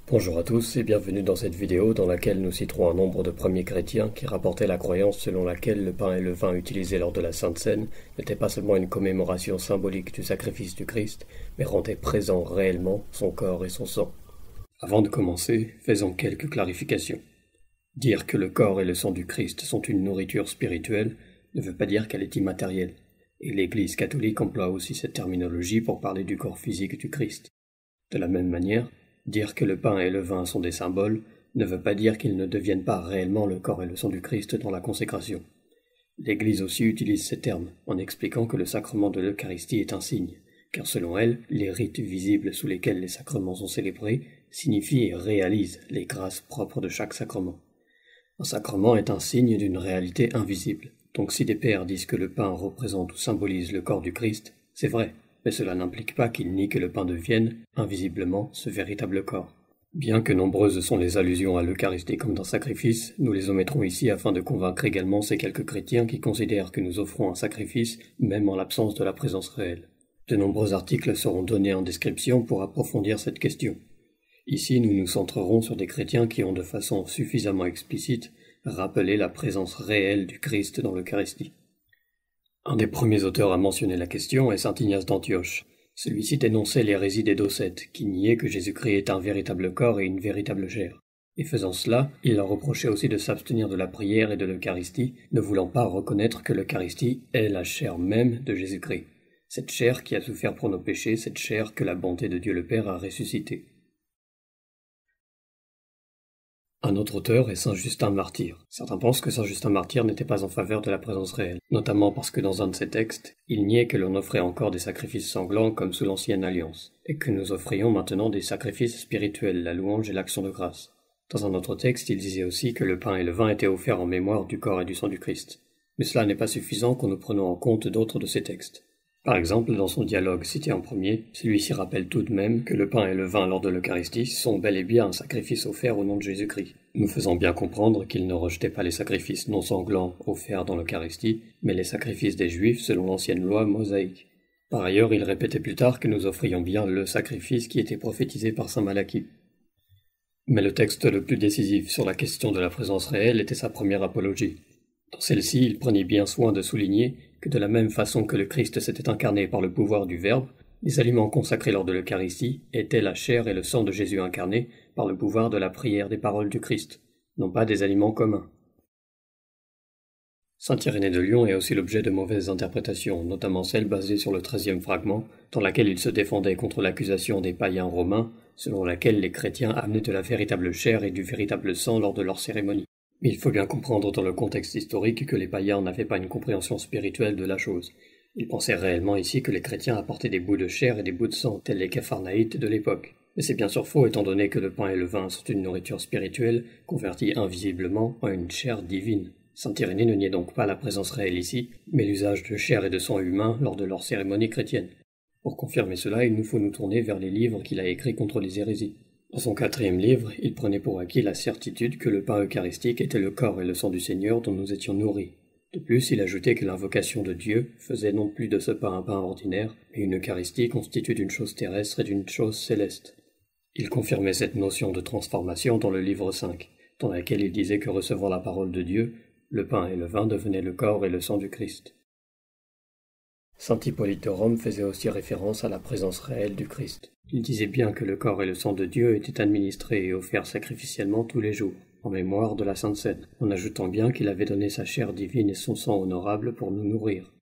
Bonjour à tous et bienvenue dans cette vidéo dans laquelle nous citerons un nombre de premiers chrétiens qui rapportaient la croyance selon laquelle le pain et le vin utilisés lors de la Sainte Seine n'étaient pas seulement une commémoration symbolique du sacrifice du Christ, mais rendaient présent réellement son corps et son sang. Avant de commencer, faisons quelques clarifications. Dire que le corps et le sang du Christ sont une nourriture spirituelle ne veut pas dire qu'elle est immatérielle, et l'Église catholique emploie aussi cette terminologie pour parler du corps physique du Christ. De la même manière, dire que le pain et le vin sont des symboles ne veut pas dire qu'ils ne deviennent pas réellement le corps et le sang du Christ dans la consécration. L'Église aussi utilise ces termes en expliquant que le sacrement de l'Eucharistie est un signe, car selon elle, les rites visibles sous lesquels les sacrements sont célébrés signifient et réalisent les grâces propres de chaque sacrement. Un sacrement est un signe d'une réalité invisible. Donc si des pères disent que le pain représente ou symbolise le corps du Christ, c'est vrai. Mais cela n'implique pas qu'ils nient que le pain devienne, invisiblement, ce véritable corps. Bien que nombreuses sont les allusions à l'Eucharistie comme d'un sacrifice, nous les omettrons ici afin de convaincre également ces quelques chrétiens qui considèrent que nous offrons un sacrifice, même en l'absence de la présence réelle. De nombreux articles seront donnés en description pour approfondir cette question. Ici, nous nous centrerons sur des chrétiens qui ont de façon suffisamment explicite rappelé la présence réelle du Christ dans l'Eucharistie. Un des premiers auteurs à mentionner la question est saint Ignace d'Antioche. Celui-ci dénonçait l'hérésie des Docètes, qui niaient que Jésus-Christ est un véritable corps et une véritable chair. Et faisant cela, il leur reprochait aussi de s'abstenir de la prière et de l'Eucharistie, ne voulant pas reconnaître que l'Eucharistie est la chair même de Jésus-Christ. Cette chair qui a souffert pour nos péchés, cette chair que la bonté de Dieu le Père a ressuscitée. Un autre auteur est saint Justin Martyr. Certains pensent que saint Justin Martyr n'était pas en faveur de la présence réelle, notamment parce que dans un de ses textes, il niait que l'on offrait encore des sacrifices sanglants comme sous l'ancienne alliance, et que nous offrions maintenant des sacrifices spirituels, la louange et l'action de grâce. Dans un autre texte, il disait aussi que le pain et le vin étaient offerts en mémoire du corps et du sang du Christ. Mais cela n'est pas suffisant quand nous prenons en compte d'autres de ces textes. Par exemple, dans son dialogue cité en premier, celui-ci rappelle tout de même que le pain et le vin lors de l'Eucharistie sont bel et bien un sacrifice offert au nom de Jésus-Christ, nous faisant bien comprendre qu'il ne rejetait pas les sacrifices non sanglants offerts dans l'Eucharistie, mais les sacrifices des Juifs selon l'ancienne loi mosaïque. Par ailleurs, il répétait plus tard que nous offrions bien le sacrifice qui était prophétisé par saint Malachie. Mais le texte le plus décisif sur la question de la présence réelle était sa première apologie. Dans celle-ci, il prenait bien soin de souligner que de la même façon que le Christ s'était incarné par le pouvoir du Verbe, les aliments consacrés lors de l'Eucharistie étaient la chair et le sang de Jésus incarné par le pouvoir de la prière des paroles du Christ, non pas des aliments communs. Saint Irénée de Lyon est aussi l'objet de mauvaises interprétations, notamment celle basée sur le 13e fragment, dans laquelle il se défendait contre l'accusation des païens romains, selon laquelle les chrétiens amenaient de la véritable chair et du véritable sang lors de leurs cérémonies. Mais il faut bien comprendre dans le contexte historique que les païens n'avaient pas une compréhension spirituelle de la chose. Ils pensaient réellement ici que les chrétiens apportaient des bouts de chair et des bouts de sang, tels les capharnaïtes de l'époque. Mais c'est bien sûr faux étant donné que le pain et le vin sont une nourriture spirituelle, convertie invisiblement en une chair divine. Saint Irénée ne niait donc pas la présence réelle ici, mais l'usage de chair et de sang humain lors de leurs cérémonies chrétiennes. Pour confirmer cela, il nous faut nous tourner vers les livres qu'il a écrits contre les hérésies. Dans son 4e livre, il prenait pour acquis la certitude que le pain eucharistique était le corps et le sang du Seigneur dont nous étions nourris. De plus, il ajoutait que l'invocation de Dieu faisait non plus de ce pain un pain ordinaire, mais une Eucharistie constituée d'une chose terrestre et d'une chose céleste. Il confirmait cette notion de transformation dans le livre 5, dans laquelle il disait que recevant la parole de Dieu, le pain et le vin devenaient le corps et le sang du Christ. Saint Hippolyte de Rome faisait aussi référence à la présence réelle du Christ. Il disait bien que le corps et le sang de Dieu étaient administrés et offerts sacrificiellement tous les jours, en mémoire de la Sainte Seine, en ajoutant bien qu'il avait donné sa chair divine et son sang honorable pour nous nourrir.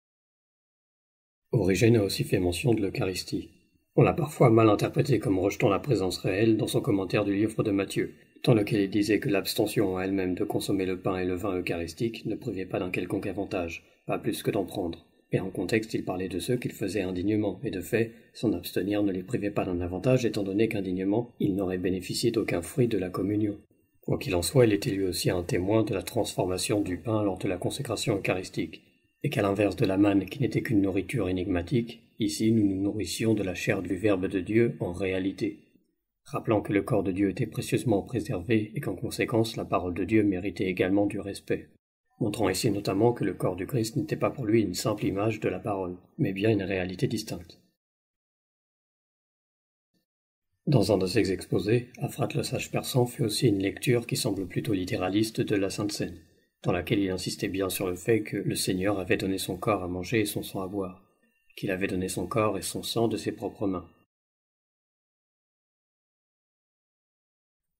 Origène a aussi fait mention de l'Eucharistie. On l'a parfois mal interprété comme rejetant la présence réelle dans son commentaire du livre de Matthieu, dans lequel il disait que l'abstention en elle-même de consommer le pain et le vin eucharistiques ne privait pas d'un quelconque avantage, pas plus que d'en prendre. Et en contexte, il parlait de ceux qu'il faisait indignement, et de fait, s'en abstenir ne les privait pas d'un avantage, étant donné qu'indignement, il n'aurait bénéficié d'aucun fruit de la communion. Quoi qu'il en soit, il était lui aussi un témoin de la transformation du pain lors de la consécration eucharistique, et qu'à l'inverse de la manne qui n'était qu'une nourriture énigmatique, ici nous nous nourrissions de la chair du Verbe de Dieu en réalité. Rappelant que le corps de Dieu était précieusement préservé, et qu'en conséquence la parole de Dieu méritait également du respect. Montrant ici notamment que le corps du Christ n'était pas pour lui une simple image de la parole, mais bien une réalité distincte. Dans un de ses exposés, Afrat le sage persan fait aussi une lecture qui semble plutôt littéraliste de la Sainte Seine, dans laquelle il insistait bien sur le fait que le Seigneur avait donné son corps à manger et son sang à boire, qu'il avait donné son corps et son sang de ses propres mains.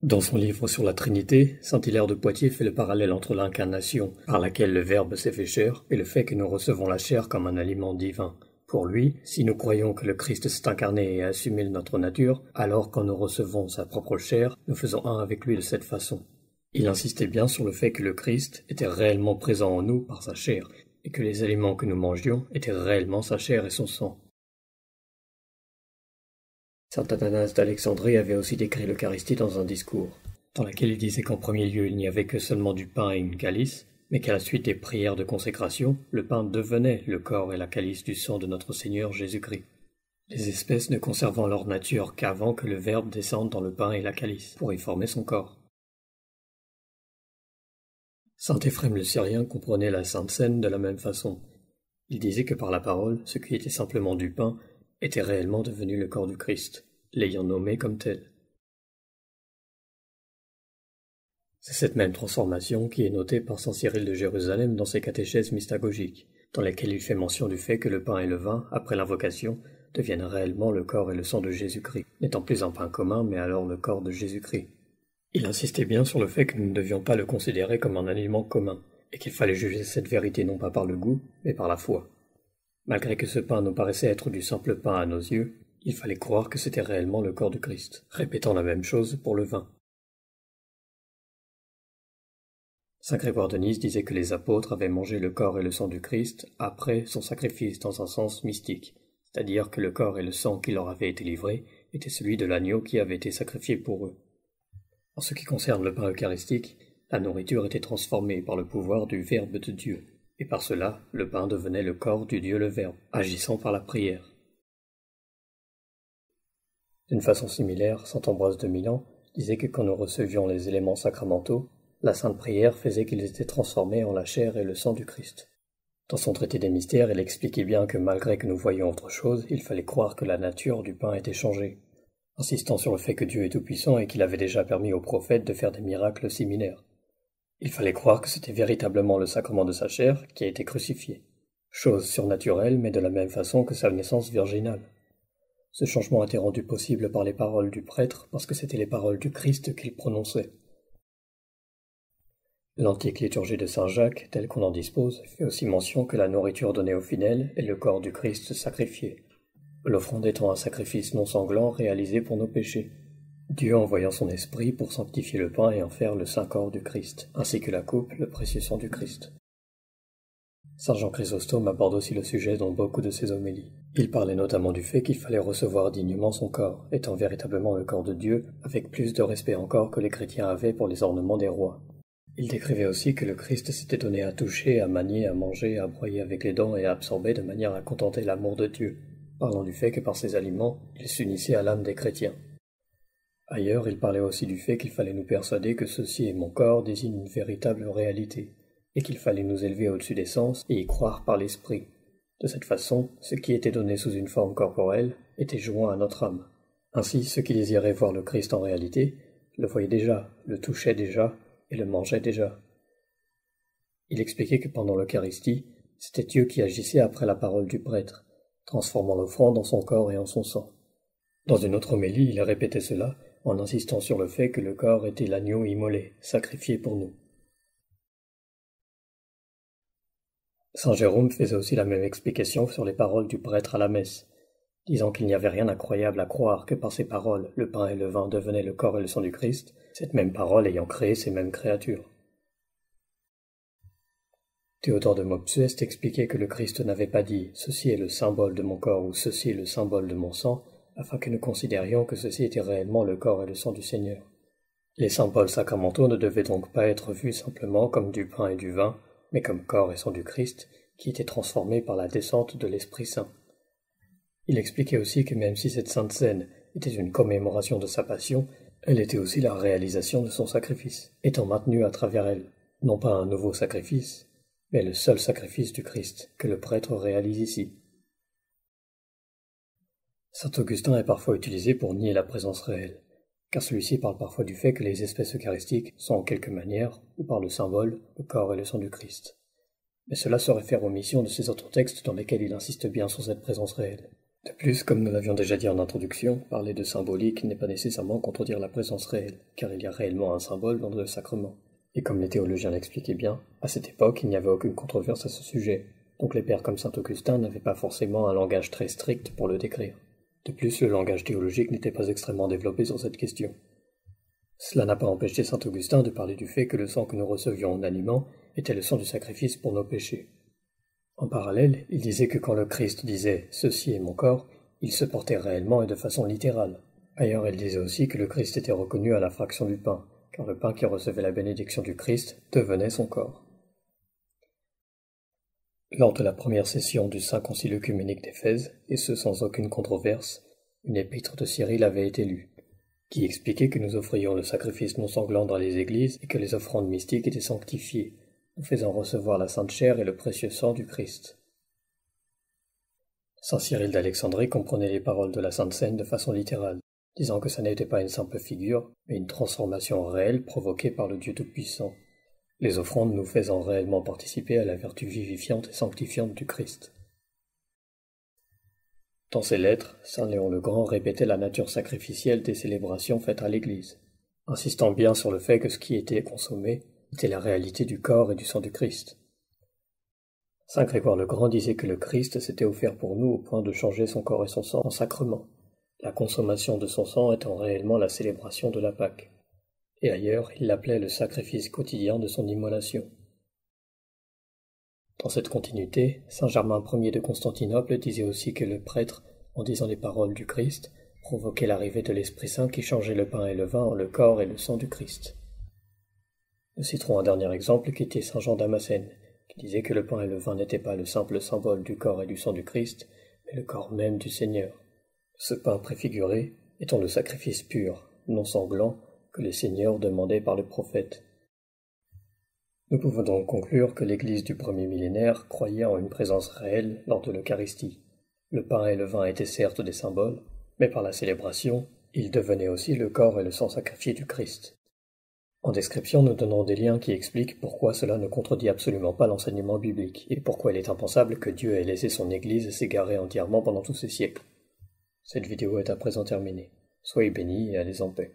Dans son livre sur la Trinité, saint Hilaire de Poitiers fait le parallèle entre l'incarnation, par laquelle le Verbe s'est fait chair, et le fait que nous recevons la chair comme un aliment divin. Pour lui, si nous croyons que le Christ s'est incarné et a assumé notre nature, alors quand nous recevons sa propre chair, nous faisons un avec lui de cette façon. Il insistait bien sur le fait que le Christ était réellement présent en nous par sa chair, et que les aliments que nous mangions étaient réellement sa chair et son sang. Saint Athanase d'Alexandrie avait aussi décrit l'Eucharistie dans un discours, dans lequel il disait qu'en premier lieu il n'y avait que seulement du pain et une calice, mais qu'à la suite des prières de consécration, le pain devenait le corps et la calice du sang de notre Seigneur Jésus-Christ. Les espèces ne conservant leur nature qu'avant que le Verbe descende dans le pain et la calice, pour y former son corps. Saint Éphrem le Syrien comprenait la Sainte Seine de la même façon. Il disait que par la parole, ce qui était simplement du pain était réellement devenu le corps du Christ, l'ayant nommé comme tel. C'est cette même transformation qui est notée par saint Cyril de Jérusalem dans ses catéchèses mystagogiques, dans lesquelles il fait mention du fait que le pain et le vin, après l'invocation, deviennent réellement le corps et le sang de Jésus-Christ, n'étant plus un pain commun, mais alors le corps de Jésus-Christ. Il insistait bien sur le fait que nous ne devions pas le considérer comme un aliment commun, et qu'il fallait juger cette vérité non pas par le goût, mais par la foi. Malgré que ce pain nous paraissait être du simple pain à nos yeux, il fallait croire que c'était réellement le corps du Christ, répétant la même chose pour le vin. Saint Grégoire de Nice disait que les apôtres avaient mangé le corps et le sang du Christ après son sacrifice dans un sens mystique, c'est-à-dire que le corps et le sang qui leur avait été livré était celui de l'agneau qui avait été sacrifié pour eux. En ce qui concerne le pain eucharistique, la nourriture était transformée par le pouvoir du Verbe de Dieu, et par cela, le pain devenait le corps du Dieu le Verbe, agissant par la prière. D'une façon similaire, saint Ambroise de Milan disait que quand nous recevions les éléments sacramentaux, la sainte prière faisait qu'ils étaient transformés en la chair et le sang du Christ. Dans son traité des mystères, il expliquait bien que malgré que nous voyions autre chose, il fallait croire que la nature du pain était changée, insistant sur le fait que Dieu est tout-puissant et qu'il avait déjà permis aux prophètes de faire des miracles similaires. Il fallait croire que c'était véritablement le sacrement de sa chair qui a été crucifié, chose surnaturelle mais de la même façon que sa naissance virginale. Ce changement était rendu possible par les paroles du prêtre parce que c'étaient les paroles du Christ qu'il prononçait. L'antique liturgie de saint Jacques, telle qu'on en dispose, fait aussi mention que la nourriture donnée aux fidèles est le corps du Christ sacrifié, l'offrande étant un sacrifice non sanglant réalisé pour nos péchés. Dieu envoyant son esprit pour sanctifier le pain et en faire le saint corps du Christ, ainsi que la coupe, le précieux sang du Christ. Saint Jean Chrysostome aborde aussi le sujet dans beaucoup de ses homélies. Il parlait notamment du fait qu'il fallait recevoir dignement son corps, étant véritablement le corps de Dieu, avec plus de respect encore que les chrétiens avaient pour les ornements des rois. Il décrivait aussi que le Christ s'était donné à toucher, à manier, à manger, à broyer avec les dents et à absorber de manière à contenter l'amour de Dieu, parlant du fait que par ses aliments, il s'unissait à l'âme des chrétiens. Ailleurs, il parlait aussi du fait qu'il fallait nous persuader que ceci est mon corps désigne une véritable réalité, et qu'il fallait nous élever au-dessus des sens et y croire par l'esprit. De cette façon, ce qui était donné sous une forme corporelle était joint à notre âme. Ainsi, ceux qui désiraient voir le Christ en réalité, le voyaient déjà, le touchaient déjà, et le mangeaient déjà. Il expliquait que pendant l'Eucharistie, c'était Dieu qui agissait après la parole du prêtre, transformant l'offrande en son corps et en son sang. Dans une autre homélie, il répétait cela, en insistant sur le fait que le corps était l'agneau immolé, sacrifié pour nous. Saint Jérôme faisait aussi la même explication sur les paroles du prêtre à la messe, disant qu'il n'y avait rien d'incroyable à croire que par ces paroles, le pain et le vin devenaient le corps et le sang du Christ, cette même parole ayant créé ces mêmes créatures. Théodore de Mopsuest expliquait que le Christ n'avait pas dit « ceci est le symbole de mon corps » ou « ceci est le symbole de mon sang », afin que nous considérions que ceci était réellement le corps et le sang du Seigneur. Les symboles sacramentaux ne devaient donc pas être vus simplement comme du pain et du vin, mais comme corps et sang du Christ, qui étaient transformés par la descente de l'Esprit Saint. Il expliquait aussi que même si cette sainte scène était une commémoration de sa passion, elle était aussi la réalisation de son sacrifice, étant maintenue à travers elle, non pas un nouveau sacrifice, mais le seul sacrifice du Christ que le prêtre réalise ici. Saint Augustin est parfois utilisé pour nier la présence réelle, car celui-ci parle parfois du fait que les espèces eucharistiques sont en quelque manière, ou par le symbole, le corps et le sang du Christ. Mais cela se réfère aux missions de ces autres textes dans lesquels il insiste bien sur cette présence réelle. De plus, comme nous l'avions déjà dit en introduction, parler de symbolique n'est pas nécessairement contredire la présence réelle, car il y a réellement un symbole dans le sacrement. Et comme les théologiens l'expliquaient bien, à cette époque il n'y avait aucune controverse à ce sujet, donc les pères comme saint Augustin n'avaient pas forcément un langage très strict pour le décrire. De plus, le langage théologique n'était pas extrêmement développé sur cette question. Cela n'a pas empêché saint Augustin de parler du fait que le sang que nous recevions en aliment était le sang du sacrifice pour nos péchés. En parallèle, il disait que quand le Christ disait « Ceci est mon corps », il se portait réellement et de façon littérale. Ailleurs, il disait aussi que le Christ était reconnu à la fraction du pain, car le pain qui recevait la bénédiction du Christ devenait son corps. Lors de la première session du Saint Concile œcuménique d'Éphèse, et ce sans aucune controverse, une épître de Cyril avait été lue, qui expliquait que nous offrions le sacrifice non sanglant dans les églises et que les offrandes mystiques étaient sanctifiées, nous faisant recevoir la sainte chair et le précieux sang du Christ. Saint Cyril d'Alexandrie comprenait les paroles de la Sainte Seine de façon littérale, disant que ça n'était pas une simple figure, mais une transformation réelle provoquée par le Dieu Tout-Puissant, les offrandes nous faisant réellement participer à la vertu vivifiante et sanctifiante du Christ. Dans ses lettres, saint Léon le Grand répétait la nature sacrificielle des célébrations faites à l'Église, insistant bien sur le fait que ce qui était consommé était la réalité du corps et du sang du Christ. Saint Grégoire le Grand disait que le Christ s'était offert pour nous au point de changer son corps et son sang en sacrement, la consommation de son sang étant réellement la célébration de la Pâque, et ailleurs il l'appelait le sacrifice quotidien de son immolation. Dans cette continuité, saint Germain Ier de Constantinople disait aussi que le prêtre, en disant les paroles du Christ, provoquait l'arrivée de l'Esprit Saint qui changeait le pain et le vin en le corps et le sang du Christ. Nous citerons un dernier exemple qui était saint Jean Damascène, qui disait que le pain et le vin n'étaient pas le simple symbole du corps et du sang du Christ, mais le corps même du Seigneur. Ce pain préfiguré étant le sacrifice pur, non sanglant, que les seigneurs demandaient par le prophète. Nous pouvons donc conclure que l'Église du premier millénaire croyait en une présence réelle lors de l'Eucharistie. Le pain et le vin étaient certes des symboles, mais par la célébration, ils devenaient aussi le corps et le sang sacrifié du Christ. En description, nous donnerons des liens qui expliquent pourquoi cela ne contredit absolument pas l'enseignement biblique, et pourquoi il est impensable que Dieu ait laissé son Église s'égarer entièrement pendant tous ces siècles. Cette vidéo est à présent terminée. Soyez bénis et allez en paix.